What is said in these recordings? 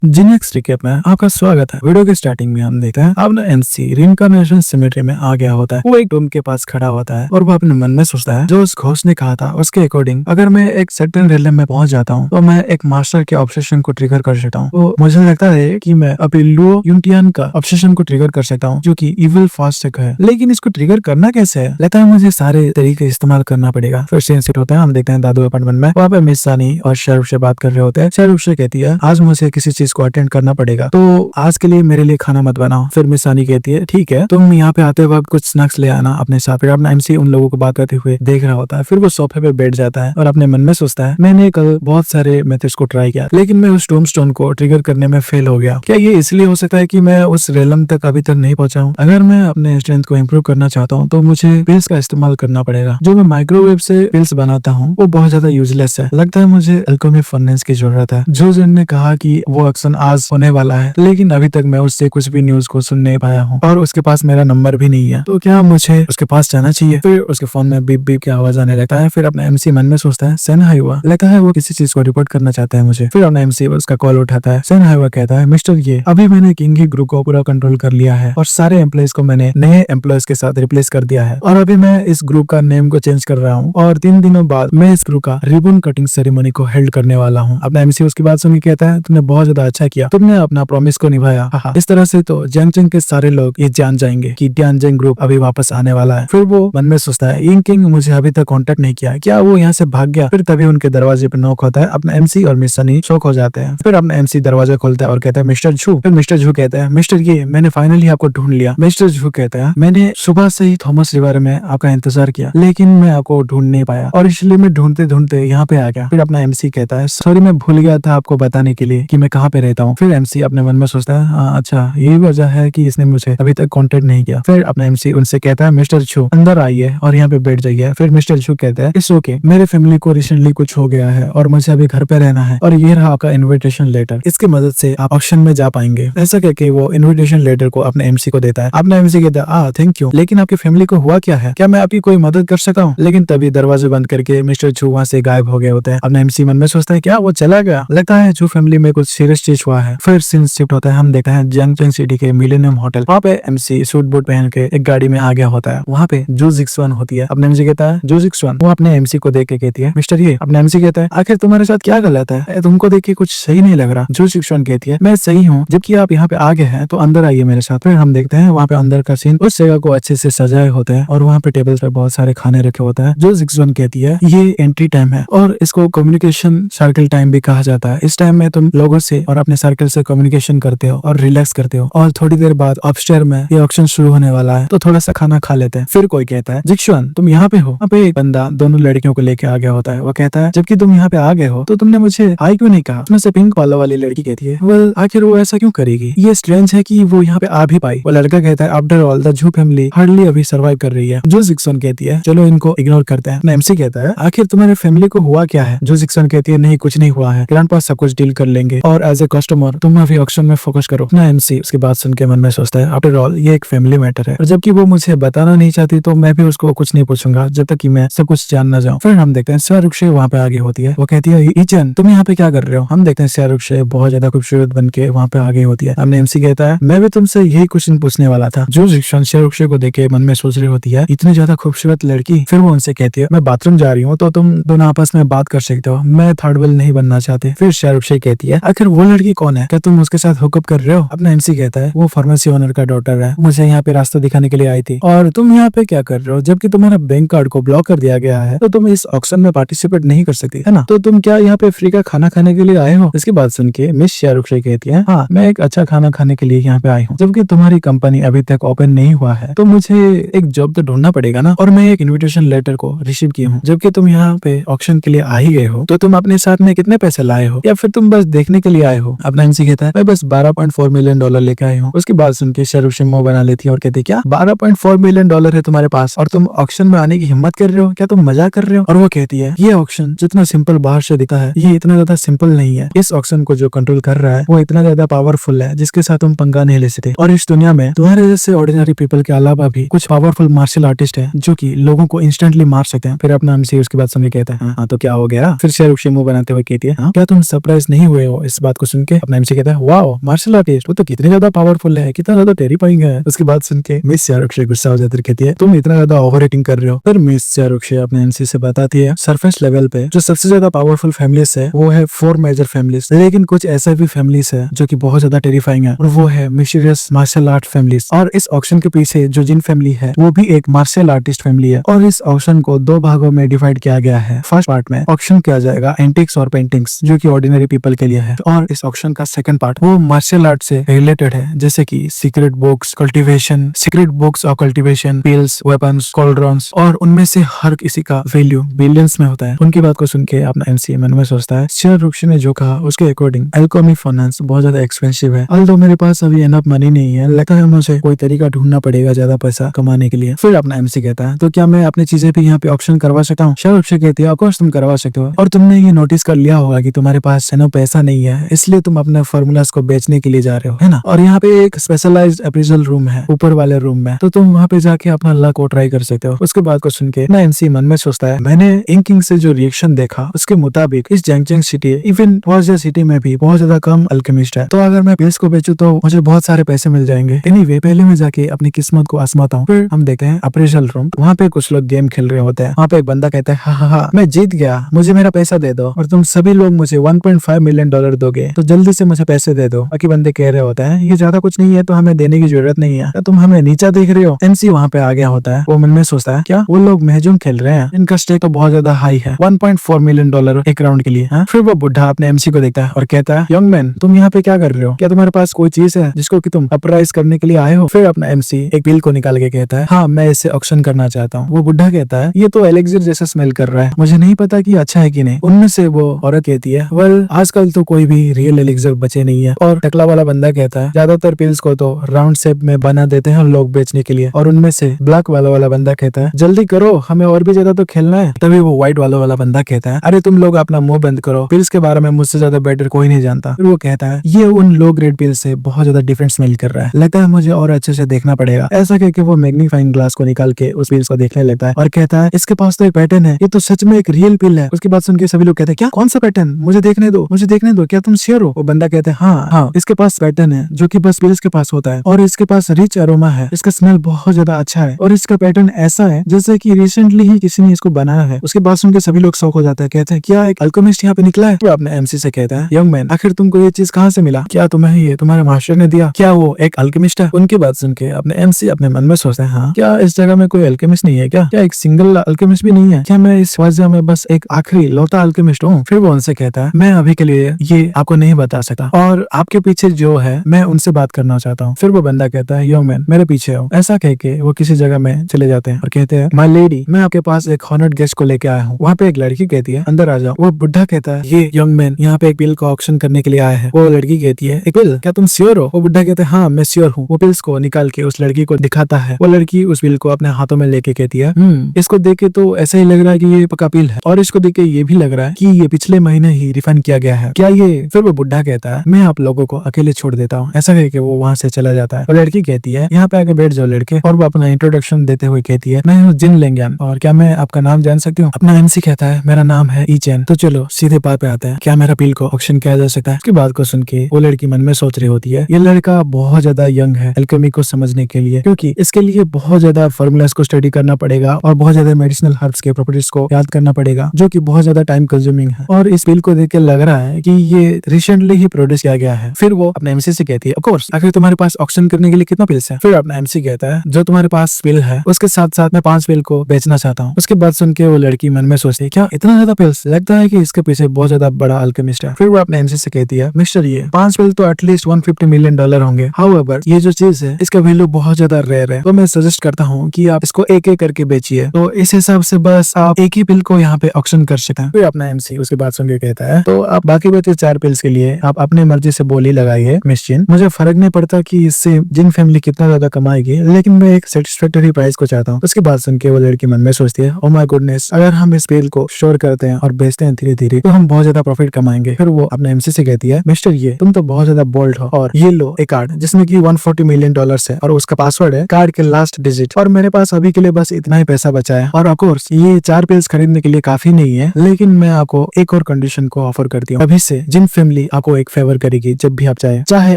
जी next recap में आपका स्वागत है। वीडियो के स्टार्टिंग में हम देखते हैं अब ना एमसी रिइंकार्नेशन सिमेट्री में आ गया होता है। वो एक डोम के पास खड़ा होता है और वो अपने मन में सोचता है जो उस घोष ने कहा था उसके अकॉर्डिंग अगर मैं एक सर्टेन रियलम में पहुंच जाता हूँ तो मैं एक मास्टर के ऑब्सेशन को ट्रिगर कर सकता हूँ। तो मुझे लगता है कि मैं अभी लुओ यूटियान का ऑब्सेशन को ट्रिगर कर सकता हूँ जो कि इविल फास्ट है, लेकिन इसको ट्रिगर करना कैसे है? लगता है मुझे सारे तरीके इस्तेमाल करना पड़ेगा। फिर सीन सेट होता है, हम देखते हैं दादू अपार्टमेंट में वहाँ पे मिस सानी और शाहरुख से बात कर रहे होते हैं। शाहरुख से कहती है आज मुझे किसी चीज को अटेंड करना पड़ेगा तो आज के लिए मेरे लिए खाना मत बनाओ। फिर मिस सानी कहती है ठीक है तुम यहाँ पे आते वक्त कुछ स्नैक्स ले आना अपने साथ। फिर अपना एमसी उन लोगों को बात करते हुए देख रहा होता है। फिर वो सोफे पे बैठ जाता है और अपने मन में सोचता है मैंने कल बहुत सारे मेथड्स को ट्राई किया लेकिन मैं उस टोमस्टोन को ट्रिगर करने में फेल हो गया। क्या ये इसलिए हो सकता है कि मैं उस रेलम तक अभी तक नहीं पहुंचा हूँ? अगर मैं अपने स्ट्रेंथ को इम्प्रूव करना चाहता हूँ तो मुझे पिल्स का इस्तेमाल करना पड़ेगा। जो मैं माइक्रोवेव से पिल्स बनाता हूँ वो बहुत ज्यादा यूजलेस है। लगता है मुझे अल्कोमी फर्नेस की जरूरत है। जो जिन ने कहा कि वो एक्शन आज होने वाला है लेकिन अभी तक मैं उससे कुछ भी न्यूज को सुन नहीं पाया हूँ और उसके पास मेरा नंबर भी नहीं है। तो क्या मुझे उसके पास जाना चाहिए? फिर उसके फोन में बीप बीप की आवाज आने लगता है। फिर अपना एमसी मन में सोचता है सेन हाइवा, लगता है वो किसी चीज को रिपोर्ट करना चाहता है मुझे। फिर अपना एमसी उसका कॉल उठाता है। सेन हाइवा कहता है मिस्टर ये अभी मैंने किंग ही ग्रुप को पूरा कंट्रोल कर लिया है और सारे एम्प्लॉयज को मैंने नए एम्प्लॉयज के साथ रिप्लेस कर दिया है और अभी मैं इस ग्रुप का नेम को चेंज कर रहा हूँ और 3 दिनों बाद मैं इस ग्रुप का रिबन कटिंग सेरेमनी को हेल्ड करने वाला हूँ। अपना एमसी उसकी बात सुन के कहता है तुमने बहुत ज्यादा अच्छा किया, तुमने अपना प्रॉमिस को निभाया। इस तरह से तो जंगचंग के सारे लोग ये जान जाएंगे कि टियानजिंग ग्रुप अभी वापस आने वाला है। फिर वो मन में सोचता है यिंग किंग मुझे अभी तक कांटेक्ट नहीं किया, क्या वो यहाँ से भाग गया? फिर तभी उनके दरवाजे पर नॉक होता है। अपना एमसी और मिस सनी शॉक हो जाते हैं। फिर अपना एमसी दरवाजा खोलता है और कहता है मिस्टर झू। फिर मिस्टर झू कहता है मिस्टर ये मैंने फाइनली आपको ढूंढ लिया। मिस्टर झू कहता है मैंने सुबह से ही थॉमस रिवर में आपका इंतजार किया लेकिन मैं आपको ढूंढ नहीं पाया और इसलिए मैं ढूंढते ढूंढते यहाँ पे आ गया। फिर अपना एमसी कहता है सॉरी मैं भूल गया था आपको बताने के लिए कि मैं कहाँ पे रहता हूँ। फिर एमसी अपने मन में सोचता है अच्छा यही वजह है कि इसने मुझे अभी तक कांटेक्ट नहीं किया। फिर अपना एमसी उनसे कहता है मिस्टर झू अंदर आइए और यहाँ पे बैठ जाइए। फिर मिस्टर झू कहता है इट्स ओके, मेरे फैमिली को रिसेंटली कुछ हो गया है और मुझे अभी घर पे रहना है और ये रहा आपका इन्विटेशन लेटर, इसकी मदद से आप ऑक्शन में जा पाएंगे। ऐसा कहके वो इन्विटेशन लेटर को अपने एमसी को देता है। अपना एमसी कहता है थैंक यू, लेकिन आपकी फैमिली को हुआ क्या है? क्या मैं आपकी कोई मदद कर सकता हूँ? लेकिन तभी दरवाजे बंद करके मिस्टर झू वहाँ से गायब हो गए होते हैं। अपना एमसी मन में सोचता है क्या वो चला गया? लगता है झू फैमिली में कुछ सीरियस चीज हुआ है। फिर सीन शिफ्ट होता है, हम देखते हैं जंगचंग सिटी के मिलेनियम होटल। वहाँ पे एमसी सूट बूट पहन के एक गाड़ी में आ गया होता है। वहाँ पे जो जिक्सवन होती है। अपने एमसी कहता है जो जिक्सवन, वो अपने एमसी को देख के कहती है मिस्टर ये। अपने एमसी कहता है आखिर तुम्हारे साथ क्या गलत है, तुमको देख के कुछ सही नहीं लग रहा। जो जिक्सवन कहती है मैं सही हूँ, जबकि आप यहाँ पे आ गए हैं तो अंदर आइए मेरे साथ। फिर हम देखते हैं वहाँ पे अंदर का सीन, उस जगह को अच्छे से सजाए होते हैं और वहाँ पे टेबल पे बहुत सारे खाने रखे होते हैं। जो जिक्सवन कहती है ये एंट्री टाइम है और इसको कम्युनिकेशन सर्कल टाइम भी कहा जाता है। इस टाइम में तुम लोगों से और अपने सर्कल से कम्युनिकेशन करते हो और रिलैक्स करते हो और थोड़ी देर बाद अपस्टेयर में ये ऑक्शन शुरू होने वाला है तो थोड़ा सा खाना खा लेते हैं। फिर कोई कहता है जिक्सवन तुम यहाँ पे हो। यहाँ पे एक बंदा दोनों लड़कियों को लेके आ गया होता है। वो कहता है जबकि तुम यहाँ पे आ गए हो तो तुमने मुझे हाई क्यों नहीं कहा? उसमें से पिंक वाला वाली लड़की कहती है वेल आखिर वो ऐसा क्यों करेगी, ये स्ट्रेंज है कि वो यहाँ पे आ भी पाई। वो लड़का कहता है आफ्टर ऑल द झू फैमिली हार्डली अभी सर्वाइव कर रही है। जो जिक्सन कहती है चलो इनको इग्नोर करते हैं। एमसी कहता है आखिर तुम्हारे फैमिली को हुआ क्या है? जो जिक्सन कहती है नहीं कुछ नहीं हुआ है, ग्रैंडपा सब कुछ डील कर लेंगे और एज ए कस्टमर तुम अभी ऑक्शन में फोकस करो। ना एमसी उसकी बात सुन के मन में सोचता है आफ्टर ऑल ये एक फैमिली मैटर है और जबकि वो मुझे बताना नहीं चाहती तो मैं भी उसको कुछ नहीं पूछूंगा जब तक कि मैं सब कुछ जान ना जाऊं। फिर हम देखते हैं शाहरुख से वहाँ पे आगे होती है। वो कहती है ईचन तुम यहाँ पे क्या कर रहे हो? हम देखते हैं शाहरुख से बहुत ज्यादा खूबसूरत बन के वहाँ पे आगे होती है। हमने एमसी कहता है मैं भी तुमसे यही क्वेश्चन पूछने वाला था। जो जिक्सन शाहरुख को देखे मन में सोच रही होती है इतनी ज्यादा खूबसूरत लड़की। फिर वो उनसे कहती है मैं बाथरूम जा रही हूँ तो तुम दोनों आपस में बात कर सकते हो, मैं थर्ड व्हील नहीं बनना चाहती। फिर शाहरुख से कहती है आखिर वो लड़की कौन है, क्या तुम उसके साथ हुकअप कर रहे हो? अपना एमसी कहता है वो फार्मेसी ओनर का डॉटर है, मुझे यहाँ पे रास्ता दिखाने के लिए आई थी और तुम यहाँ पे क्या कर रहे हो? जबकि तुम्हारा बैंक कार्ड को ब्लॉक कर दिया गया है तो तुम इस ऑक्शन में पार्टिसिपेट नहीं कर सकती है ना, तो तुम क्या यहाँ पे फ्री का खाना खाने के लिए आए हो? इसकी बात सुन के मिस शाहरुख से कहती है हाँ मैं एक अच्छा खाना खाने के लिए यहाँ पे आई हूँ, जबकि तुम्हारी कंपनी अभी तक ओपन नहीं हुआ है तो मुझे एक जॉब तो ढूंढना पड़ेगा ना और मैं एक इन्विटेशन लेटर को रिसीव की हूँ। जबकि तुम यहाँ पे ऑक्शन के लिए आ ही गए हो तो तुम अपने साथ में कितने पैसे लाए हो या फिर तुम बस देखने के लिए आए हो? अपना एमसी कहता है मैं बस $12.4 मिलियन लेके आई हूँ। उसकी बात सुन के शाहरुख से मुंह बना लेती है और कहती क्या $12.4 मिलियन है तुम्हारे पास और तुम ऑक्शन में आने की हिम्मत कर रहे हो? क्या तुम मजाक कर रहे हो? और वो कहती है ये ऑक्शन जितना सिंपल बाहर से दिखता है ये इतना ज्यादा सिंपल नहीं है। इस ऑक्शन को जो कंट्रोल कर रहा है वो इतना ज्यादा पावरफुल है जिसके साथ तुम पंगा नहीं ले सकते और इस दुनिया में तुम्हारे जैसे ऑर्डिनरी पीपल के अलावा भी कुछ पावरफुल मार्शल आर्टिस्ट है जो कि लोगों को इंस्टेंटली मार सकते हैं। फिर अपना एमसी उसकी बात सुन के कहता है हाँ तो क्या हो गया? फिर शाहरुख से मुंह बनाते हुए कहती है हाँ क्या तुम सरप्राइज नहीं हुए हो इस बात को सुन के अपना एमसी कहता है वाओ मार्शल आर्टिस्ट, वो तो कितने ज्यादा पावरफुल है, कितना ज्यादा टेरिफाइंग है। उसकी बात सुन के मिस चारुक्षी गुस्सा हो जाती है, कहती है तुम इतना ज्यादा ओवर रेटिंग कर रहे हो। फिर मिस चारुक्षी अपने एमसी से बताती है सरफेस लेवल पे जो सबसे ज्यादा पावरफुल फैमिलीज है वो है 4 मेजर फैमिलीज, लेकिन कुछ ऐसा भी फैमिलीज है जो कि बहुत ज्यादा टेरिफाइंग है और वो है मिस्टीरियस मार्शल आर्ट फैमिलीज। और इस ऑक्शन के पीछे जो जिन फैमिली है वो भी एक मार्शल आर्टिस्ट फैमिली है। और इस ऑक्शन को 2 भागों में डिवाइड किया गया है। फर्स्ट पार्ट में ऑक्शन किया जाएगा एंटिक्स और पेंटिंग्स जो कि ऑर्डिनरी पीपल के लिए है, और इस ऑक्शन का सेकंड पार्ट वो मार्शल आर्ट से रिलेटेड है, जैसे कि सीक्रेट बुक्स और कल्टीवेशन, पिल्स, वेपन्स, कॉल्ड्रॉन्स, और उनमें से हर किसी का वैल्यू बिलियंस में होता है। उनकी बात को सुन के अपना एमसी मन में सोचता है चारुक्षी ने जो कहा उसके अकॉर्डिंग एल्केमी फाइनेंस बहुत ज्यादा एक्सपेंसिव है, ऑल्दो मेरे पास अभी एनफ मनी नहीं है, लगता है मुझे कोई तरीका ढूंढना पड़ेगा ज्यादा पैसा कमाने के लिए। फिर अपना एमसी कहता है तो क्या मैं अपनी चीजें भी यहाँ पे ऑप्शन करवा सकता हूँ? चारुक्षी कहती है ऑफ कोर्स तुम करवा सकते हो, और तुमने ये नोटिस कर लिया होगा कि तुम्हारे पास पैसा नहीं है, इसलिए तुम अपने फॉर्मूलाज को बेचने के लिए जा रहे हो, है ना। और यहाँ पे एक स्पेशलाइज्ड अप्रेजल रूम है ऊपर वाले रूम में, तो तुम वहाँ पे जाके अपना लक को ट्राई कर सकते हो। उसके बाद को सुन के ना एमसी मन में सोचता है मैंने इंकिंग से जो रिएक्शन देखा उसके मुताबिक इस जैंगजेंग सिटी इवन वाजिया सिटी में भी बहुत ज्यादा कम अल्केमिस्ट है, तो अगर मैं पिल्स को बेचूं तो मुझे बहुत सारे पैसे मिल जाएंगे। एनीवे पहले मैं जाके अपनी किस्मत को आजमाता हूँ। फिर हम देखते हैं अप्रेजल रूम, वहाँ पे कुछ लोग गेम खेल रहे होते हैं। वहाँ पे एक बंदा कहता है हाँ मैं जीत गया, मुझे मेरा पैसा दे दो, और तुम सभी लोग मुझे $1.5 मिलियन दोगे, तो जल्दी से मुझे पैसे दे दो। बाकी बंदे कह रहे होते हैं ये ज्यादा कुछ नहीं है तो हमें देने की जरूरत नहीं है, तुम हमें नीचा देख रहे हो। एमसी वहाँ पे आ गया होता है, वो मन में सोचता है क्या वो लोग महजूम खेल रहे हैं, इनका स्टेक तो बहुत ज्यादा हाई है, $1.4 मिलियन एक राउंड के लिए है? फिर वो बुढ़ा अपने एमसी को देखता है और कहता है यंग मैन तुम यहाँ पे क्या कर रहे हो, क्या तुम्हारे पास कोई चीज है जिसको कि तुम अपराइज करने के लिए आए हो? फिर अपना एमसी एक बिल को निकाल के कहता है हाँ मैं इसे ऑक्शन करना चाहता हूँ। वो बुढ़ा कहता है ये तो एलेक्सिर जैसा स्मेल कर रहा है, मुझे नहीं पता कि अच्छा है कि नहीं। उनमें से वो औरत कहती है वेल आजकल तो कोई भी रियल एलेक्सिर बचे नहीं है। और टकला वाला बंदा कहता है ज्यादातर पिल्स को तो राउंड शेप में बना देते हैं लोग बेचने के लिए। और उनमें से ब्लैक वाला बंदा कहता है जल्दी करो हमें और भी ज्यादा तो खेलना है। तभी वो व्हाइट वाला बंदा कहता है अरे तुम लोग अपना मुंह बंद करो, पिल्स के बारे में मुझसे ज्यादा बेटर कोई नहीं जानता। फिर वो कहता है ये उन लो ग्रेड पिल्स से बहुत ज्यादा डिफरेंट स्मेल कर रहा है, लगता है मुझे और अच्छे से देखना पड़ेगा। ऐसा कहकर वो मैग्नीफाइंग ग्लास को निकाल के उस पिल्स को देखने लगता है और कहता है इसके पास तो एक पैटर्न है, ये तो सच में एक रियल पिल है। उसकी बात सुन के सभी लोग कहते हैं क्या कौन सा पैटर्न, मुझे देखने दो, क्या तुम श्योर हो? वो बंदा कहते हैं हाँ इसके पास पैटर्न है जो कि बस पिल्स के पास होता है, और इसके पास रिच अरोमा है, इसका स्मेल बहुत ज्यादा अच्छा है, और इसका पैटर्न ऐसा है जैसे कि रिसेंटली ही किसी ने इसको बनाया है। उसके बाद सुन के सभी लोग शौक हो जाते हैं, कहते हैं क्या एक अल्केमिस्ट यहाँ पे निकला है? वो अपने एमसी से कहता है यंग मैन आखिर तुमको ये चीज कहाँ से मिला, क्या तुम्हें ये तुम्हारे मास्टर ने दिया, क्या वो एक अल्केमिस्ट है? उनकी बात सुन के अपने एमसी अपने मन में सोचते हैं हाँ क्या इस जगह में कोई अल्केमिस्ट नहीं है क्या एक सिंगल अल्केमिस्ट भी नहीं है क्या? मैं इस वाजिया में बस एक आखिरी लौता अल्केमिस्ट हूँ। फिर वो उनसे कहता है मैं अभी के लिए ये आपको नहीं बता सकता, और आपके पीछे जो है मैं उनसे बात करना चाहता हूँ। फिर वो बंदा कहता है यंग मैन मेरे पीछे हो। ऐसा कह के वो किसी जगह में चले जाते हैं और कहते हैं माय लेडी मैं आपके पास एक हॉनर्ड गेस्ट को लेके आया हूँ। वहाँ पे एक लड़की कहती है अंदर आ जाओ। वो बुढ़ा कहता है ये यंग मैन यहाँ पे एक बिल को ऑक्शन करने के लिए आया है। वो लड़की कहती है एक बिल, क्या तुम श्योर हो? वो बुढ़ा कहते हैं हाँ मैं श्योर हूँ। वो बिल्स को निकाल के उस लड़की को दिखाता है। वो लड़की उस बिल को अपने हाथों में लेके कहती है इसको देख के तो ऐसा ही लग रहा है कि ये पक्का बिल है, और इसको देख के ये भी लग रहा है कि ये पिछले महीने ही रिफंड किया गया है, क्या ये? फिर वो बुढ़ा कहता है मैं आप लोगों को अकेले छोड़ देता हूँ। ऐसा कह के वो वहाँ से चला जाता है। वो लड़की कहती है यहाँ पे आके बैठ जाओ लड़के, और वो अपना इंट्रोडक्शन देते हुए कहती है मैं हूँ जिन लेंगन, और क्या मैं आपका नाम जान सकती हूँ? अपना एमसी कहता है मेरा नाम है ईचेन। तो चलो सीधे बात पे आते हैं, क्या मेरा बिल को ऑक्शन किया जा सकता है? उसकी बात को सुन के वो लड़की मन में सोच रही होती है ये लड़का बहुत ज्यादा यंग है एल्केमी को समझने के लिए, क्योंकि इसके लिए बहुत ज्यादा फॉर्मूलाज को स्टडी करना पड़ेगा और बहुत ज्यादा मेडिसिनल हर्ब्स के प्रॉपर्टीज को याद करना पड़ेगा, जो कि बहुत ज्यादा टाइम कंज्यूमिंग है। और इस बिल को देख के लग रहा है कि ये रिसेंटली ही प्रोड्यूस किया गया है। फिर वो अपने एमसी से कहती है ऑफ कोर्स आखिर तुम्हारे पास ऑक्शन करने के लिए कितना पिल्स है? फिर अपना एमसी कहता है जो तुम्हारे पास बिल है उसके साथ साथ मैं 5 बिल को बेचना चाहता हूँ। उसके बाद सुन के वो लड़की मन में सोचती है क्या इतना ज्यादा पिल्स, लगता है कि इसके पीछे बहुत ज्यादा बड़ा अल्केमिस्ट है। फिर वो अपने एमसी से कहती है मिस्टर ये 5 बिल तो एटलीस्ट $150 मिलियन होंगे, हाउएवर ये जो चीज है इसका वैल्यू बहुत ज्यादा रेयर है, तो मैं सजेस्ट करता हूँ कि आप इसको एक एक करके बेचिए। तो इस हिसाब से बस आप एक ही बिल को यहाँ पे ऑक्शन कर सकते हैं। फिर अपना एमसी उसके बाद सुन के कहता है तो आप बाकी बचे 4 पिल्स के लिए आप अपने मर्जी से बोली लगाइए मिस जिन, मुझे फर्क नहीं पड़ता कि इससे जिन फैमिली कितना ज्यादा कमाएगी, लेकिन मैं एक सेटिस्फैक्टरी प्राइस को चाहता हूँ। उसके बाद सुन के वो लड़की मन में सोचती है ओ माय गुडनेस अगर हम इस बिल को स्टोर करते हैं और बेचते हैं धीरे धीरे तो हम बहुत ज्यादा प्रॉफिट कमाएंगे। फिर वो अपने एमसी से कहती है मिस्टर ये तुम तो बहुत ज्यादा बोल्ड हो, और ये लो एक कार्ड जिसमें कि $140 मिलियन है और उसका पासवर्ड है कार्ड के लास्ट डिजिट, और मेरे पास अभी के लिए बस इतना ही पैसा बचा है। और ऑफकोर्स ये 4 पिल्स खरीदने के लिए काफी नहीं है, लेकिन मैं आपको एक और कंडीशन को ऑफर करती हूँ, अभी से जिन फैमिली फैमिली आपको एक फेवर करेगी जब भी आप चाहे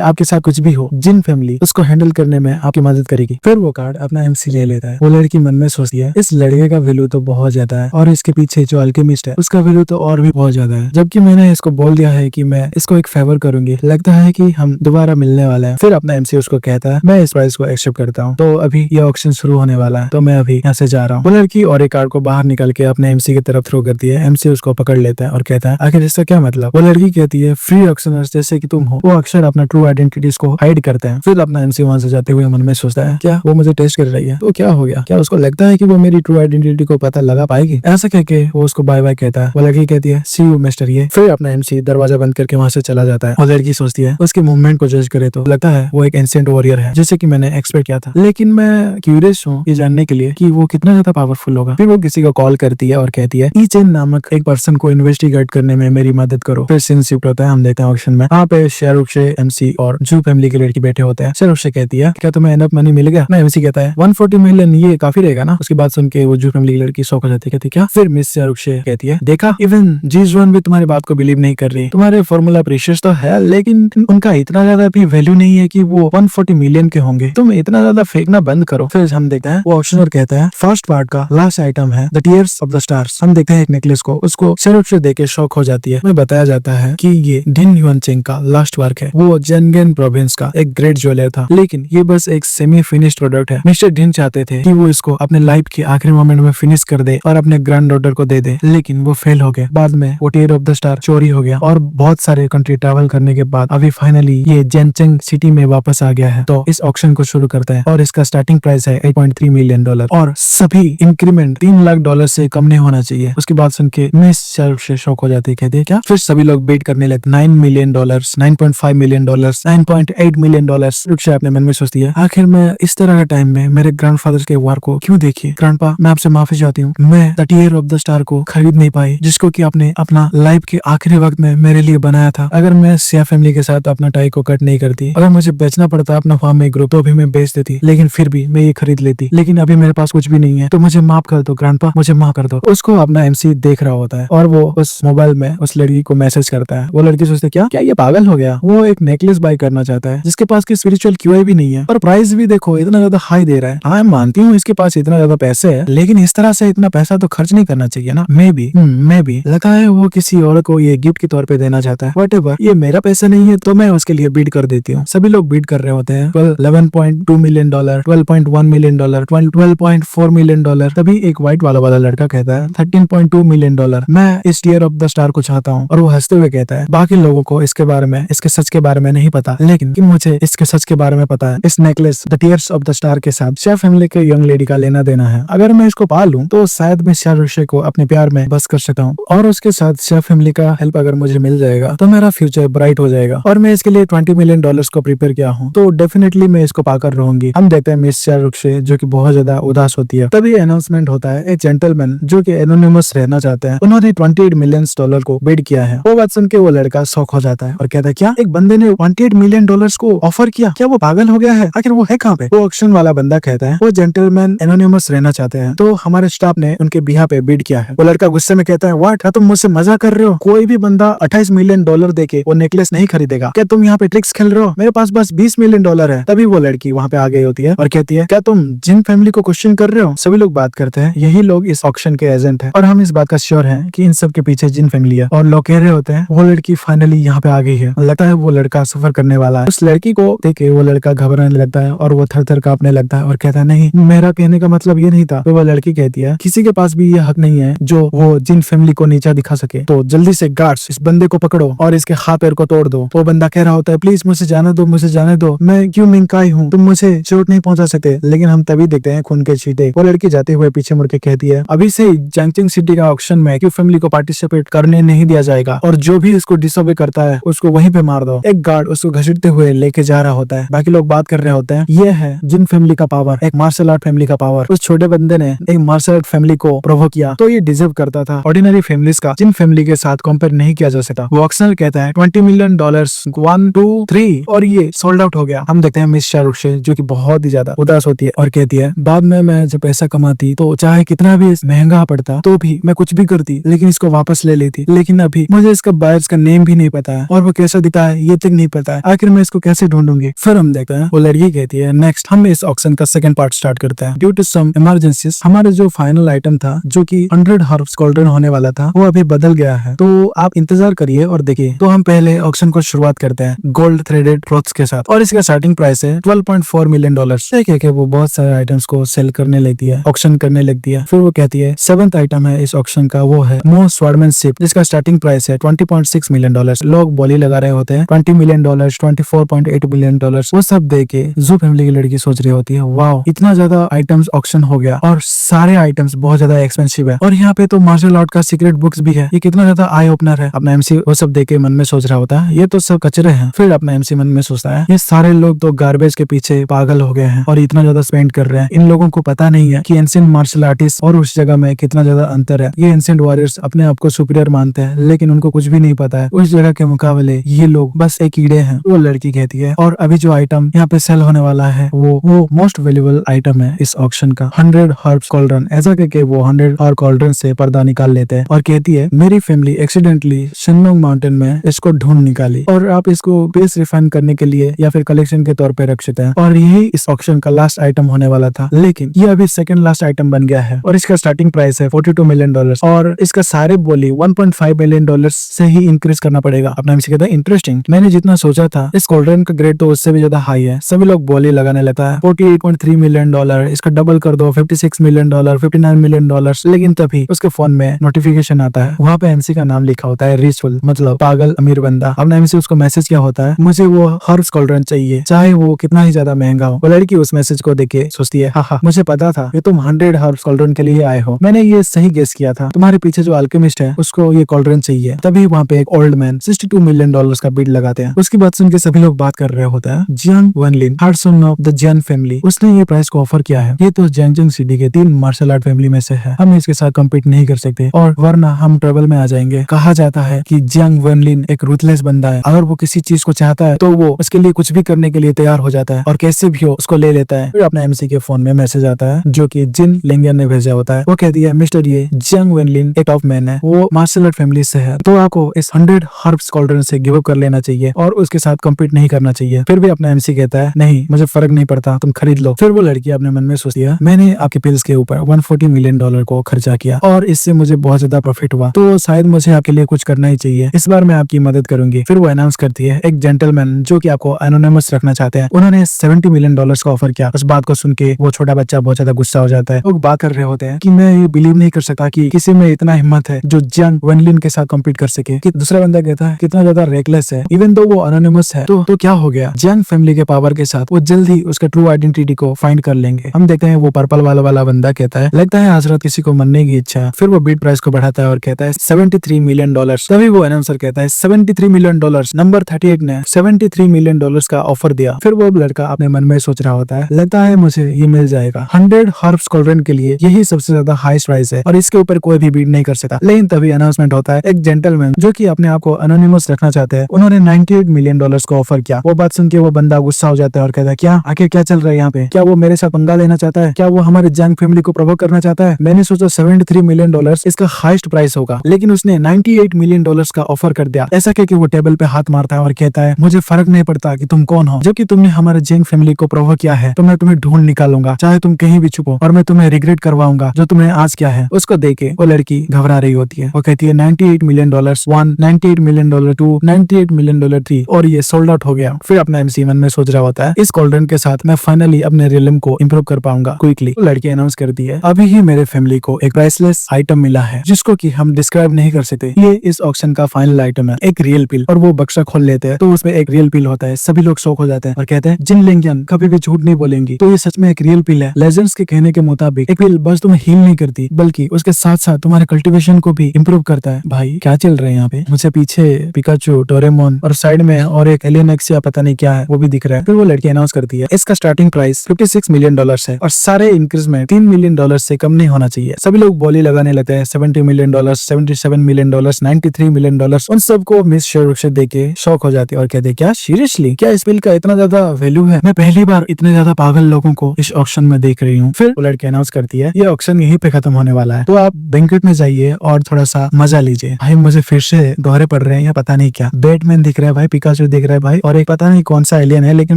आपके साथ कुछ भी हो, जिन फैमिली उसको हैंडल करने में आपकी मदद करेगी। फिर वो कार्ड अपना एमसी ले लेता है। वो लड़की मन में सोचती है इस लड़के का वैल्यू तो बहुत ज्यादा है और इसके पीछे जो अल्केमिस्ट है उसका वैल्यू तो और भी बहुत ज्यादा है, जबकि मैंने इसको बोल दिया है कि मैं इसको एक फेवर करूंगी, लगता है कि हम दोबारा मिलने वाला है। फिर अपना एमसी उसको कहता है मैं इस प्राइस को एक्सेप्ट करता हूँ, तो अभी ये ऑक्शन शुरू होने वाला है, तो मैं अभी यहाँ से जा रहा हूँ। वो लड़की और एक कार्ड को बाहर निकल के अपने एमसी की तरफ थ्रो करती है। एमसी उसको पकड़ लेता है और कहता है आखिर इसका क्या मतलब। वो लड़की कहती है फ्री ऑक्शनर्स जैसे कि तुम हो वो अक्सर अपना ट्रू आइडेंटिटीज को हाइड करते हैं। फिर अपना एमसी वहां से जाते हुए मन में सोचता है क्या वो मुझे टेस्ट कर रही है, तो क्या हो गया, क्या उसको लगता है कि वो मेरी ट्रू आइडेंटिटी को पता लगा पाएगी। ऐसा कह के वो उसको बाय बाय कहता है। वो लड़की कहती है सी यू मिस्टर ये। फिर अपना एमसी दरवाजा बंद करके वहां से चला जाता है। वो लड़की सोचती है उसके मूवमेंट को जज करे तो लगता है वो एक एंशिएंट वॉरियर है जैसे कि मैंने एक्सपेक्ट किया था, लेकिन मैं क्यूरियस हूँ ये जानने के लिए कि वो कितना ज्यादा पावरफुल होगा। फिर वो किसी को कॉल करती है और कहती है ई चेन नामक एक पर्सन को इन्वेस्टिगेट करने में मेरी मदद करो। फिर सीन शिफ्ट होता है, हम देखते हैं ऑक्शन में। वहाँ पे शाहरुख से एमसी और जू फैमिली के लड़की बैठे होते हैं। शाहरुख से कहती है क्या तुम्हें एनफ मनी मिल गया। एमसी कहता है 140 मिलियन ये काफी रहेगा ना। उसकी बात सुन के वो जू फैमिली की लड़की शॉक हो जाती है, कहती क्या। फिर मिस शाहरुख से कहती है देखा इवन जीजवान भी तुम्हारी बात को बिलीव नहीं कर रही, तुम्हारे फॉर्मूला प्रीशियस तो है लेकिन उनका इतना ज्यादा भी वैल्यू नहीं है कि वो 140 मिलियन के होंगे, तुम इतना ज्यादा फेंकना बंद करो। फिर हम देखते हैं वो ऑप्शन और कहता है फर्स्ट पार्ट का लास्ट आइटम है the tears of the stars. हम देखते हैं एक नेकलेस को, उसको शाहरुख से देख के शॉक हो जाती है। मैं बताया जाता है कि ये डिन युआनचेंग का लास्ट वर्क है। वो जंगन प्रोविंस का एक ग्रेट ज्वेलर था, लेकिन ये बस एक सेमी फिनिश्ड प्रोडक्ट है। मिस्टर डिन चाहते थे कि वो इसको अपने लाइफ के आखिरी मोमेंट में फिनिश कर दे और अपने ग्रैंड डॉटर को दे दे, लेकिन वो फेल हो गए। बाद में वो टीयर ऑफ द स्टार चोरी हो गया और बहुत सारे कंट्री ट्रैवल करने के बाद अभी फाइनली ये जेनचेंग सिटी में वापस आ गया है। तो इस ऑक्शन को शुरू करता है और इसका स्टार्टिंग प्राइस है $8.3 मिलियन और सभी इंक्रीमेंट $3 लाख से कम नहीं होना चाहिए। उसकी बात सुन के मिस शाहरुख से शॉक हो जाती है, कहते हैं क्या। फिर सभी लोग बेट करने लगे $9 मिलियन, $9.5 मिलियन, $9.8 मिलियन। रुक्षा अपने मन में सोचती है आखिर मैं इस तरह के टाइम में मेरे ग्रैंडफादर के वार को क्यों देखी। ग्रैंडपा मैं आपसे माफी चाहती हूँ, मैं the tear of the star को खरीद नहीं पाई जिसको कि आपने अपना लाइफ के आखिरी वक्त में मेरे लिए बनाया था। अगर मैं सिया फैमिली के साथ अपना टाई को कट नहीं करती, अगर मुझे बेचना पड़ता अपना फार्म में ग्रुप तो भी मैं बेच देती, लेकिन फिर भी मैं ये खरीद लेती, लेकिन अभी मेरे पास कुछ भी नहीं है, तो मुझे माफ कर दो ग्रैंडपा, मुझे माफ कर दो। उसको अपना एमसी देख रहा होता है और वो उस मोबाइल में उस लड़की को मैसेज करता है। वो लड़की सोचती है क्या ये पागल हो गया, वो एक नेकलेस बाय करना चाहता है जिसके पास की स्पिरिचुअल क्यूआई भी नहीं है और प्राइस भी देखो इतना ज्यादा हाई दे रहा है। हाँ मानती हूँ इसके पास इतना ज्यादा पैसे है, लेकिन इस तरह से इतना पैसा तो खर्च नहीं करना चाहिए ना। मे बी लगता है वो किसी और को ये गिफ्ट के तौर पे देना चाहता है। व्हाटएवर, ये मेरा पैसा नहीं है तो मैं उसके लिए बीड कर देती हूँ। सभी लोग बीड कर रहे होते हैं। 11.2 मिलियन, $12.1 मिलियन, $12.4 मिलियन। तभी एक व्हाइट वाला लड़का कहता है $13.2 मिलियन, मैं इस टीयर ऑफ द स्टार को चाहता हूँ। और वो हंसते हुए कहता है बाकी लोगों को इसके बारे में, इसके सच के बारे में नहीं पता, लेकिन मुझे इसके सच के बारे में पता है। इस necklace the tears of the star के साथ शाह फैमिली के यंग लेडी का लेना देना है। अगर मैं इसको पा लूं तो शायद मैं शाहरुख को अपने प्यार में बस कर सकता हूँ और उसके साथ शाह फैमिली का हेल्प अगर मुझे मिल जाएगा तो मेरा फ्यूचर ब्राइट हो जाएगा। और मैं इसके लिए $20 मिलियन को प्रिपेयर किया हूँ, तो डेफिनेटली मैं इसको पाकर रहूंगी। हम देखते हैं मिस शाहरुख से जो कि बहुत ज्यादा उदास होती है। तभी अनाउंसमेंट होता है एक जेंटलमैन जो कि एनोनिमस रहना चाहते हैं, उन्होंने $28 मिलियन को बिड किया है। वो बात सुन के वो लड़का शॉक हो जाता है और कहता है क्या एक बंदे ने $28 मिलियन को ऑफर किया, क्या वो पागल हो गया है, आखिर वो है कहाँ पे। वो ऑक्शन वाला बंदा कहता है वो जेंटलमैन एनोनिमस रहना चाहते हैं, तो हमारे स्टाफ ने उनके बिहा पे बिड किया है। वो लड़का गुस्से में कहता है व्हाट, क्या तुम मुझसे मजा कर रहे हो, कोई भी बंदा $28 मिलियन देके वो नेकलेस नहीं खरीदेगा, क्या तुम यहाँ पे ट्रिक्स खेल रहे हो, मेरे पास बस $20 मिलियन है। तभी वो लड़की वहाँ पे आ गई होती है और कहती है क्या तुम जिन फैमिली को क्वेश्चन कर रहे हो। सभी लोग बात करते हैं यही लोग इस ऑक्शन के एजेंट है और हम इस बात का श्योर है कि इन सब के पीछे जिन फैमिली है। और लोग कह रहे होते हैं वो लड़की फाइनली यहाँ पे आ गई है, लगता है वो लड़का सफर करने वाला है। उस लड़की को देखे वो लड़का घबराने लगता है और वो थर थर कांपने लगता है और कहता है नहीं मेरा कहने का मतलब ये नहीं था। तो वो लड़की कहती है किसी के पास भी ये हक नहीं है जो वो जिन फैमिली को नीचा दिखा सके, तो जल्दी से गार्ड्स इस बंदे को पकड़ो और इसके हाथ पैर को तोड़ दो। वो बंदा कह रहा होता है प्लीज मुझे जाने दो, मुझे जाने दो, मैं क्यों मिंकाई हूँ, तुम मुझे चोट नहीं पहुंचा सकते। लेकिन हम तभी देखते हैं खून के छींटे। वो लड़की जाते हुए पीछे मुड़ के कहती है अभी से जंगचिंग सिटी का ऑक्शन में क्यू फैमिली को पार्टिसिपेट करने नहीं दिया जाएगा और जो भी इसको डिसोबे करता है उसको वहीं पे मार दो। एक गार्ड उसको घसीटते हुए लेके जा रहा होता है। बाकी लोग बात कर रहे होते हैं ये है जिन फैमिली का पावर, एक मार्शल आर्ट फैमिली का पावर। उस छोटे बंदे ने एक मार्शल आर्ट फैमिली को प्रोवोक किया तो ये डिजर्व करता था। ऑर्डिनरी फैमिलीज का जिन फैमिली के साथ कंपेयर नहीं किया जा सकता। वो ऑक्शनर कहता है $20 मिलियन 1 2 3 और ये सोल्ड आउट हो गया। हम देखते हैं मिस शाहरुख से जो कि बहुत ही ज्यादा उदास होती है और कहती है बाद में मैं जब पैसा कमाती तो चाहे कितना भी महंगा पड़ता तो भी मैं कुछ भी करती, लेकिन इसको वापस ले लेती, लेकिन अभी मुझे इसका बायर्स का नेम भी भी नहीं पता है और वो कैसा दिखता है ये तक नहीं पता है। आखिर मैं इसको कैसे ढूंढूंगी? फिर हम देखते हैं वो लड़की कहती है नेक्स्ट हम इस ऑक्शन का सेकंड पार्ट स्टार्ट करते हैं। ड्यू टू सम इमरजेंसीज हमारे जो फाइनल आइटम था जो कि 100 हर्ब्स गोल्डन होने वाला था वो अभी बदल गया है, तो आप इंतजार करिए और देखिए। तो हम पहले ऑक्शन को शुरुआत करते हैं गोल्ड थ्रेडेड क्लॉथ्स के साथ और इसका स्टार्टिंग प्राइस है $12.4 मिलियन। देखिए वो बहुत सारे आइटम्स को सेल करने लगती है, ऑक्शन करने लगती है। फिर वो कहती है 7th आइटम है इस ऑक्शन का वो है मोर स्वॉर्डमैनशिप जिसका स्टार्टिंग प्राइस है $20.6 मिलियन। लोग बोली लगा रहे होते हैं $20 मिलियन, $24.8 मिलियन। वो सब देख के जू फैमिली की लड़की सोच रही होती है वाओ इतना ज्यादा आइटम्स ऑक्शन हो गया और सारे आइटम्स बहुत ज्यादा एक्सपेंसिव है और यहाँ पे तो मार्शल आर्ट का सीक्रेट बुक्स भी है, ये कितना ज्यादा आई ओपनर है। अपना एमसी वो सब देख के मन में सोच रहा होता है ये तो सब कचरे हैं। फिर अपना एमसी मन में सोचता है ये सारे लोग तो गार्बेज के पीछे पागल हो गए हैं और इतना ज्यादा स्पेंड कर रहे हैं। इन लोगों को पता नहीं है कि एंशिएंट मार्शल आर्टिस्ट और उस जगह में कितना ज्यादा अंतर है। ये एंशिएंट वॉरियर्स अपने आप को सुपीरियर मानते हैं लेकिन उनको कुछ भी नहीं पता है उस जगह के मुकाबले ये लोग बस एक कीड़े हैं। वो लड़की कहती है और अभी जो आइटम यहाँ पे सेल होने वाला है वो मोस्ट वैल्यूएबल आइटम है इस ऑक्शन का 100 हर्ब्स कॉल्ड्रन। ऐसा करके वो 100 हर्ब कॉल्ड्रन से पर्दा निकाल लेते हैं और कहती है मेरी फैमिली एक्सीडेंटली शिनमोंग माउंटेन में इसको ढूंढ निकाली और आप इसको बेस रिफाइन करने के लिए या फिर कलेक्शन के तौर पे रख सकते हैं और यही इस ऑक्शन का लास्ट आइटम होने वाला था लेकिन ये अभी सेकंड लास्ट आइटम बन गया है और इसका स्टार्टिंग प्राइस है $42 मिलियन और इसका सारे बोली $1.5 मिलियन से ही इंक्रीज करना पड़ेगा। अपना एमसी कहता है इंटरेस्टिंग, मैंने जितना सोचा था इस गोल्डन का ग्रेड तो उससे भी ज्यादा हाई है। सभी लोग बोली लगाने लगता है $48.3 मिलियन, इसका डबल कर दो $56 मिलियन, $59 मिलियन। लेकिन तभी उसके फोन में नोटिफिकेशन आता है, वहाँ पे एमसी का नाम लिखा होता है रिचफुल, मतलब पागल अमीर बंदा। अपना एमसी उसको मैसेज क्या होता है मुझे वो हर्ब्स गोल्डन चाहिए चाहे वो कितना ही ज्यादा महंगा हो। वो लड़की उस मैसेज को देख के सोचती है हाँ मुझे पता था ये तुम 100 हर्ब्स गोल्डन के लिए आए हो, मैंने ये सही गेस किया था। तुम्हारे पीछे जो अल्केमिस्ट है उसको ये गोल्डन चाहिए। तभी वहाँ पे एक ओल्ड मैन $62 मिलियन का बिड लगाते हैं। उसकी बात सुन के सभी लोग बात कर रहे होता है Jiang Wanlin, third son of the Jian family, उसने ये प्राइस को ऑफर किया है। ये तो जियांगजिंग सिटी के 3 मार्शल आर्ट फैमिली में से है, हम इसके साथ कम्पीट नहीं कर सकते और वरना हम ट्रबल में आ जाएंगे। कहा जाता है कि जियांग वनलिन एक रूथलेस बंदा है, अगर वो किसी चीज को चाहता है तो वो उसके लिए कुछ भी करने के लिए तैयार हो जाता है और कैसे भी हो उसको ले लेता है। फिर अपना एमसी के फोन में मैसेज आता है जो कि जिन लिंगियन ने भेजा होता है। वो कहती है मिस्टर ये जियांग वनलिन एक टॉप मैन है, वो मार्शल आर्ट फैमिली से है, तो आपको इस 100 हर्ब्स गोल्डन से गिव अप कर लेना चाहिए और उसके साथ कम्पीट नहीं करना चाहिए। फिर भी अपना एमसी कहता है नहीं मुझे फर्क नहीं पड़ता, तुम खरीद लो। फिर वो लड़की अपने मन में सोचती है मैंने आपके पिल्स के ऊपर $140 मिलियन को खर्चा किया और इससे मुझे बहुत ज्यादा प्रॉफिट हुआ, तो शायद मुझे आपके लिए कुछ करना ही चाहिए, इस बार मैं आपकी मदद करूंगी। फिर वो अनाउंस करती है एक जेंटलमैन जो कि आपको एनोनिमस रखना चाहते हैं, उन्होंने $70 मिलियन का ऑफर किया। उस बात को सुन के वो छोटा बच्चा बहुत ज्यादा गुस्सा हो जाता है। लोग बात कर रहे होते हैं कि मैं ये बिलीव नहीं कर सकता कि किसी में इतना हिम्मत है जो जियांग वनलिन के साथ कम्पीट कर सके। कि दूसरा बंदा कहता है कितना ज्यादा रेकलेस है, इवन दो वो एनोनिमस है तो क्या हो गया, जियांग फैमिली के पावर के साथ वो जल्दी उसके ट्रू आइडेंटिटी को फाइंड कर लेंगे। हम देखते हैं वो पर्पल वाला बंदा कहता है लगता है हजरत किसी को मरने की इच्छा। फिर वो बीट प्राइस को बढ़ाता है और कहता है $73 मिलियन। तभी वो अनाउंसर कहता है $73 मिलियन, नंबर 38 ने $73 मिलियन का ऑफर दिया। फिर वो लड़का अपने मन में सोच रहा होता है लगता है मुझे ये मिल जाएगा, 100 हर्ब्स गोल्डन के लिए यही सबसे ज्यादा हाईएस्ट प्राइस है और इसके ऊपर कोई भी बीट नहीं कर सकता। लेकिन तभी अनाउंसमेंट होता है एक जेंटलमैन जो कि अपने आप को एनोनिमस रखना चाहते हैं, उन्होंने $98 मिलियन को ऑफर किया। वो बात सुन के वो बंदा गुस्सा हो जाता है और कहता है क्या आखिर क्या चल रहा है यहाँ पे, क्या वो मेरे साथ पंगा लेना चाहता है, क्या वो हमारे जियांग फैमिली को प्रोवोक करना चाहता है। मैंने सोचा $73 मिलियन इसका हाईएस्ट प्राइस होगा, लेकिन उसने $98 मिलियन का ऑफर कर दिया। ऐसा कह के वो टेबल पे हाथ मारता है और कहता है मुझे फर्क नहीं पड़ता कि तुम कौन हो, जबकि तुमने हमारे जियांग फैमिली को प्रोवोक किया है तो मैं तुम्हें ढूंढ निकालूंगा, चाहे तुम कहीं भी छुपो, और मैं तुम्हें रिग्रेट करवाऊंगा जो तुमने आज किया है। उसको देख के वो लड़की घबरा रही होती है। वो कहती है $98 मिलियन 1, $98 मिलियन 2, $98 मिलियन 3 और ये सोल्ड आउट हो गया। फिर अपना एमसी मन में सोच रहा होता है इस गोल्डन के साथ मैं फाइनली अपने रियलम को इम्प्रूव कर पाऊंगा क्विकली। लड़की अनाउंस करती है अभी ही मेरे फैमिली को एक प्राइसलेस आइटम मिला है जिसको कि हम डिस्क्राइब नहीं कर सकते। ये इस ऑक्शन का फाइनल आइटम है, एक रियल पिल। और वो बक्सा खोल लेते हैं तो उसमें एक रियल पिल होता है। सभी लोग शॉक हो जाते हैं और कहते हैं जिन लिंगियन कभी भी झूठ नहीं बोलेंगी, तो ये सच में एक रियल पिल है। लेजेंड्स के कहने के मुताबिक एक पिल बस तुम्हें हील नहीं करती बल्कि उसके साथ साथ तुम्हारे कल्टीवेशन को भी इम्प्रूव करता है। भाई क्या चल रहा है यहाँ पे, मुझे पीछे पिकाचू, डोरेमोन और साइड में और एक एलियन एक्स या पता नहीं क्या है वो भी दिख रहा है। फिर वो लड़की अनाउंस करती है इसका स्टार्टिंग प्राइस $56 मिलियन है और सारे इंक्रीजमेंट $3 मिलियन से कम नहीं होना चाहिए। सभी लोग बोली लगाने लगते हैं $70 मिलियन, $77 मिलियन, $93 मिलियन। उन सबको मिस शेर देके शौक हो जाती है और कहते हैं क्या सीरियसली, क्या इस बिल का इतना ज्यादा वैल्यू है, मैं पहली बार इतने ज्यादा पागल लोगों को इस ऑक्शन में देख रही हूँ। फिर वो लड़की अनाउंस करती है ये ऑक्शन यहीं पे खत्म होने वाला है, तो आप बैंकेट में जाइए और थोड़ा सा मजा लीजिए। भाई मुझे फिर से दोहरे पड़ रहे हैं या पता नहीं क्या। बैटमैन दिख रहा है भाई, पिकाचू दिख रहा है भाई, और एक पता नहीं कौन सा एलियन है लेकिन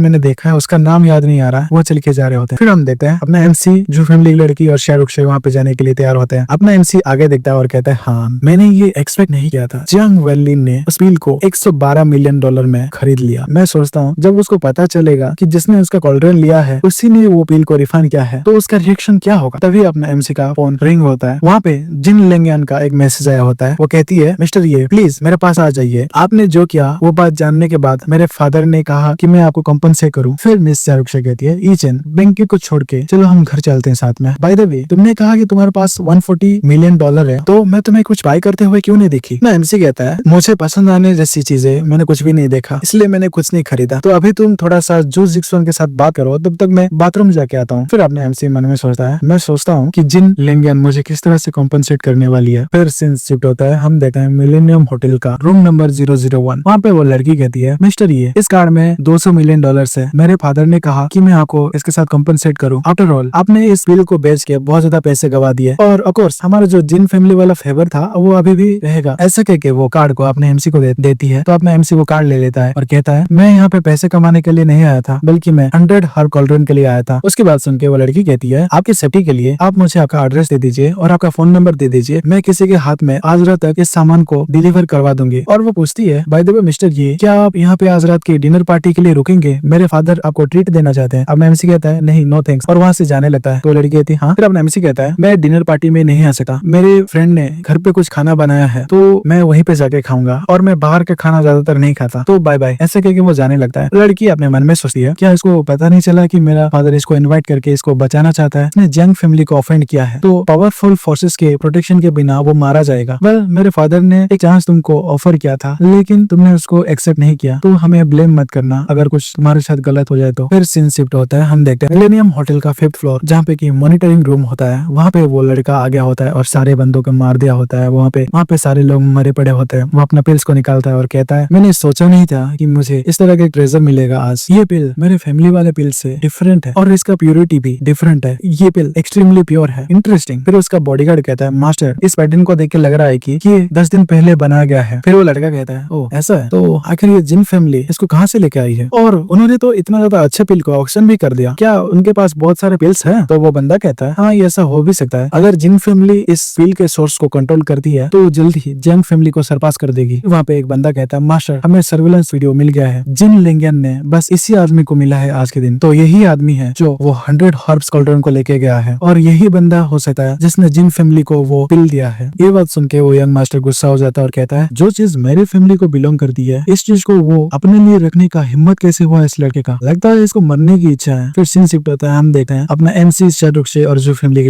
मैंने देखा है, उसका नाम याद नहीं आ रहा है। वो चल के जा रहे होते हैं। फिर हम देखते हैं अपना एमसी जू फैमिली की लड़की और शाहरुख से वहाँ पे जाने के लिए तैयार होते हैं। अपना एमसी आगे देखता है और कहता है हाँ मैंने ये एक्सपेक्ट नहीं किया था। जियांग वेनलिन ने उस पील को $112 मिलियन में खरीद लिया। मैं सोचता हूँ जब उसको पता चलेगा कि जिसने उसका कॉल्ड्रेन लिया है उसी ने वो पील को रिफंड किया है तो उसका रिएक्शन क्या होगा। तभी अपना एमसी का फोन रिंग होता है। वहाँ पे जिन लेंगियन का एक मैसेज आया होता है। वो कहती है मिस्टर ये प्लीज मेरे पास आ जाइए, आपने जो किया वो बात जानने के बाद मेरे फादर ने कहा कि मैं आपको कॉम्पनसेट करूं। फिर मिस शाहरुख से कहती है ईचन बेंकी को छोड़ के चलो हम घर चलते हैं साथ में। बाय द वे तुमने कहा कि तुम्हारे पास $140 मिलियन है तो मैं तुम्हें कुछ बाय करते हुए क्यों नहीं देखी। ना एमसी कहता है मुझे पसंद आने जैसी चीजें मैंने कुछ भी नहीं देखा इसलिए मैंने कुछ नहीं खरीदा। तो अभी तुम थोड़ा सा जू जिक्सन के साथ बात करो तब तक मैं बाथरूम जाके आता हूँ। फिर अपने एमसी मन में सोचता है मैं सोचता हूँ कि जिन लेंगियन मुझे किस तरह से कॉम्पनसेट करने वाली है। फिर सीन्स शिफ्ट होता है। हम देखते हैं मिलेनियम होटल का रूम नंबर 001। वहाँ पे वो लड़की कहती है मिस्टर ये इस कार्ड में $200 मिलियन है। मेरे फादर ने कहा कि मैं आपको इसके साथ कॉम्पनसेट करूँ। आफ्टर ऑल आपने इस बिल को बेच के बहुत ज्यादा पैसे गवा दिए और ऑफ कोर्स हमारा जो जिन फैमिली वाला फेवर था वो अभी भी रहेगा। ऐसा कह के वो कार्ड को अपने एमसी को देती है। तो अपना एमसी वो कार्ड ले लेता है और कहता है मैं यहाँ पे पैसे कमाने के लिए नहीं आया था बल्कि मैं 100 हर कॉल्ड्रेन के लिए आया था। उसके बाद सुन के वो लड़की कहती है आपकी सेफ्टी के लिए आप मुझे आपका एड्रेस दे दीजिए और आपका फोन नंबर दे दीजिए, मैं किसी के हाथ में आज रात तक इस सामान को डिलीवर करवा दूंगी। और वो पूछती है बाय द वे मिस्टर ये क्या आप यहाँ पे आज रात की डिनर पार्टी के लिए रुकेंगे, मेरे फादर आपको ट्रीट देना चाहते हैं। अब एमसी कहता है नहीं नो थैंक्स और वहाँ से जाने लगता है। तो लड़की कहती है हाँ। फिर अपना एमसी कहता है मैं डिनर पार्टी में नहीं आ सकता, मेरे फ्रेंड ने घर पे कुछ खाना बनाया है तो मैं वहीं पे जाके खाऊंगा और मैं बाहर का खाना ज्यादातर नहीं खाता, तो बाय बाय। ऐसे कह के वो जाने लगता है। लड़की अपने मन में सोचती है क्या इसको पता नहीं चला कि मेरा फादर इसको इन्वाइट करके इसको बचाना चाहता है, इसने जंग फैमिली को ऑफेंड किया है तो पावरफुल फोर्सेस के प्रोटेक्शन के बिना वो मारा जाएगा। वेल मेरे फादर ने एक चांस तुमको ऑफर किया था लेकिन तुमने उसको एक्सेप्ट नहीं किया तो हमें ब्लेम मत करना अगर कुछ तुम्हारे साथ गलत हो जाए तो। फिर सीन शिफ्ट होता है। हम देखते हैं मिलेनियम होटल का 5th फ्लोर जहाँ पे की मॉनिटरिंग रूम होता है। वहाँ पे वो लड़का आ गया होता है और सारे बंदों को मार दिया होता है। वहाँ पे सारे लोग मरे पड़े होते हैं। वो अपना पिल्स को निकालता है और कहता है मैंने सोचा नहीं था कि मुझे इस तरह का ट्रेजर मिलेगा आज। ये पिल मेरे फैमिली वाले पिल से डिफरेंट है और इसका प्योरिटी भी डिफरेंट है। ये पिल एक्सट्रीमली प्योर है। इंटरेस्टिंग। फिर उसका बॉडीगार्ड कहता है मास्टर इस पैटर्न को देख के लग रहा है कि ये 10 दिन पहले बनाया गया है। फिर वो लड़का कहता है ओ ऐसा है तो आखिर ये जिन फैमिली इसको कहाँ से लेके आई है और उन्होंने तो इतना ज्यादा अच्छा पिल को ऑक्शन भी कर दिया, क्या उनके पास बहुत सारे पिल्स हैं। तो वो बंदा कहता है हाँ ये ऐसा हो भी सकता है, अगर जिन फैमिली इस पिल के सोर्स को कंट्रोल करती है तो जल्द ही जंग फैमिली को सरपास कर देगी। वहाँ पे एक बंदा कहता है मास्टर हमें सर्विलेंस वीडियो मिल गया है, जिन लेंगियन ने बस इसी आदमी को मिला है आज के दिन, तो यही आदमी है जो वो 100 हर्ब्स कॉल्ड्रन को लेके गया है और यही बंदा हो सकता है जिसने जिन फैमिली को वो पिल दिया है। ये बात सुन के वो यंग मास्टर गुस्सा हो जाता है और कहता है जो चीज मेरे फैमिली को बिलोंग करती है इस चीज को वो अपने लिए रखने का हिम्मत कैसे हुआ इस लड़के का, लगता है इसको मरने की इच्छा है। फिर सीन शिफ्ट होता है। हम देखते हैं अपना एमसी शाहरुख से और जू फैमिली की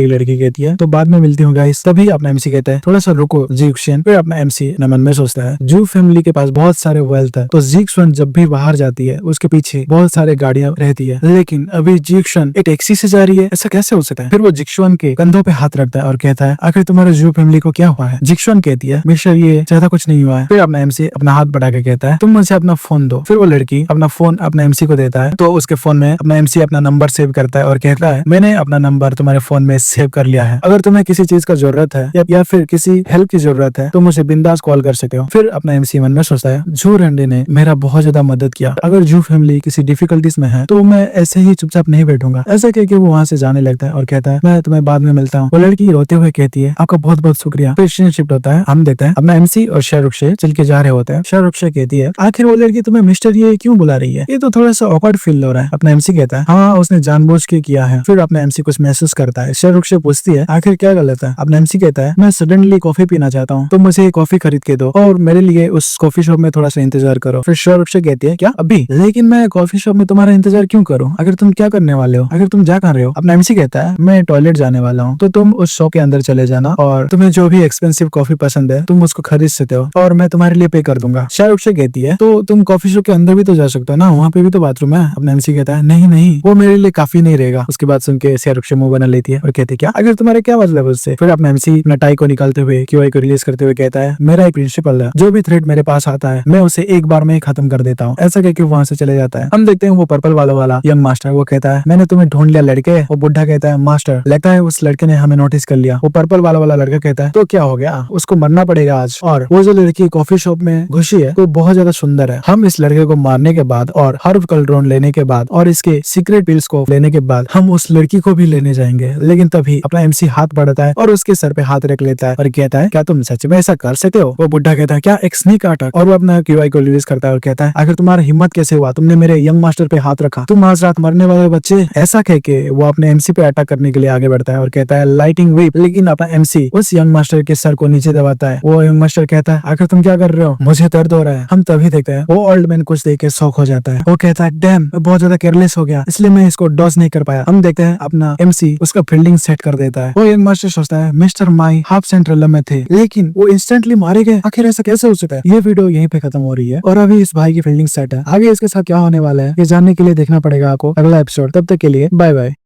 लड़की कहती है तो बाद में मिलती हूँ गाइस। तभी अपना एमसी कहता है थोड़ा सा रुको जीक्शन। फिर अपना एमसी मन में सोचता है जू फैमिली के पास बहुत सारे वेल्थ है तो जीक्शन जब भी बाहर जाती है उसके पीछे बहुत सारे गाड़ियां रहती है, लेकिन अभी जीक्शन एक टैक्सी से जा रही है, ऐसा कैसे हो सकता है। फिर वो जिक्शन के कंधों पे हाथ रखता है और कहता है आखिर तुम्हारे जू फैमिली को क्या हुआ है। जिक्शन कहती है मिस्टर ये ज्यादा कुछ नहीं हुआ है। फिर अपना एमसी अपना हाथ बढ़ा के कहता है तुम मुझे अपना फोन दो। फिर वो लड़की अपना फोन अपना एमसी को देता है तो उसके फोन में अपना एमसी अपना नंबर सेव करता है और कहता है मैंने अपना नंबर तुम्हारे फोन में सेव कर लिया है, अगर तुम्हें किसी चीज का जरूरत है या फिर किसी हेल्प की जरूरत है तो मुझे बिंदास कॉल कर सकते हो। फिर अपना एमसी मन में सोचता है जू रंडे ने मेरा बहुत ज्यादा मदद किया, अगर जू फैमिली किसी डिफिकल्टीज में है तो मैं ऐसे ही चुपचाप नहीं बैठूंगा। ऐसा कह के वो वहाँ से जाने लगता है और कहता है मैं तुम्हें बाद में मिलता हूँ। वो लड़की रोते हुए कहती है आपका बहुत बहुत शुक्रिया। फिर सीन शिफ्ट होता है। हम देखते हैं अपना एमसी और शाहरुख से चल के जा रहे होते हैं। शाहरुख से कहती है आखिर वो लड़की तुम्हें मिस्टर ये क्यों बुला रही है, ये तो थोड़ा सा ऑकवर्ड फील हो रहा है। अपना एमसी कहता है हाँ उसने जानबूझ के किया है। फिर अपना एमसी कुछ महसूस करता है। शाहरुख से पूछती है आखिर क्या गलत है। अपना एमसी कहता है मैं सडनली कॉफी पीना चाहता हूँ तो मुझे कॉफी खरीद के दो और मेरे लिए उस कॉफी शॉप में थोड़ा सा इंतजार करो। फिर शाहरुख से कहती है क्या अभी, लेकिन मैं कॉफी शॉप में तुम्हारा इंतजार क्यों करूँ, अगर तुम क्या करने वाले हो, अगर तुम जा कर रहे हो। अपना एमसी कहता है मैं टॉयलेट जाने वाला हूँ तो तुम उस शॉप के अंदर चले जाना और तुम्हें जो भी एक्सपेंसिव कॉफी पसंद है तुम उसको खरीद सकते हो और मैं तुम्हारे लिए पे कर दूंगा। शाहरुख से कहती है तो तुम कॉफी शॉप के अंदर भी तो जा सकते हो ना, वहाँ पे भी तो बाथरूम है। अपना एमसी कहता है नहीं नहीं वो मेरे लिए काफी नहीं रहेगा। उसके बाद सुन के शाहरुख से मुंह बना लेती है और कहती है क्या, अगर तुम्हारे क्या मतलब उससे। फिर अपना एमसी अपना टाई को निकालते हुए क्यूआई को रिलीज करते हुए कहता है मेरा एक प्रिंसिपल है, जो भी थ्रेड मेरे पास आता है मैं उसे एक बार में ही खत्म कर देता हूँ। ऐसा कहकर वहाँ से चले जाता है। हम देखते हैं वो पर्पल वाला यंग मास्टर वो कहता है मैंने तुम्हें ढूंढ लिया लड़के। वो बुढ़ा कहता है मास्टर लगता है उस लड़के ने हमें नोटिस कर लिया। वो पर्पल वाला लड़का कहता है तो क्या हो गया, उसको मरना पड़ेगा आज। और वो जो लड़की कॉफी शॉप में घुसी है वो बहुत ज्यादा सुंदर है। हम इस लड़के को मारने के बाद और हर्ब कल्ड्रोन लेने के बाद और इसके सीक्रेट पिल्स को लेने के बाद हम उस लड़की को भी लेने जाएंगे। लेकिन तभी अपना एमसी हाथ बढ़ाता है और उसके सर पे हाथ रख लेता है और कहता है क्या तुम सच में ऐसा कर सकते हो? वो बुढ़ा कहता है क्या एक स्नेक अटैक, और वो अपना क्यूआई को रिलीज करता है और कहता है आखिर तुम्हारा हिम्मत कैसे हुआ, तुमने मेरे यंग मास्टर पे हाथ रखा, तुम आज रात मरने वाले बच्चे। ऐसा कह के वो अपने एमसी पे अटैक करने के लिए आगे बढ़ता है और कहता है लाइटिंग व्हीप, लेकिन अपना एमसी उस यंग मास्टर के सर को नीचे दबाता है। वो यंग मास्टर कहता है आखिर तुम क्या कर रहे हो, मुझे दर्द हो रहा है। हम तभी देखते हैं वो ओल्ड मैन कुछ देख के शॉक हो जाता है। वो कहता है डैम, मैं बहुत ज्यादा केयरलेस हो गया इसलिए मैं इसको डॉज नहीं कर पाया। हम देखते हैं अपना एमसी उसका फील्डिंग सेट कर देता है। वो यंग मास्टर सोचता है मिस्टर माई हाफ सेंट्रल में थे लेकिन वो इंस्टेंटली मारे गए, आखिर ऐसा कैसे हो सकता है? ये वीडियो यहीं पे खत्म हो रही है और अभी इस भाई की फील्डिंग सेट है। आगे इसके साथ क्या होने वाला है ये जानने के लिए देखना पड़ेगा आपको अगला एपिसोड। तब तक के लिए बाय बाय।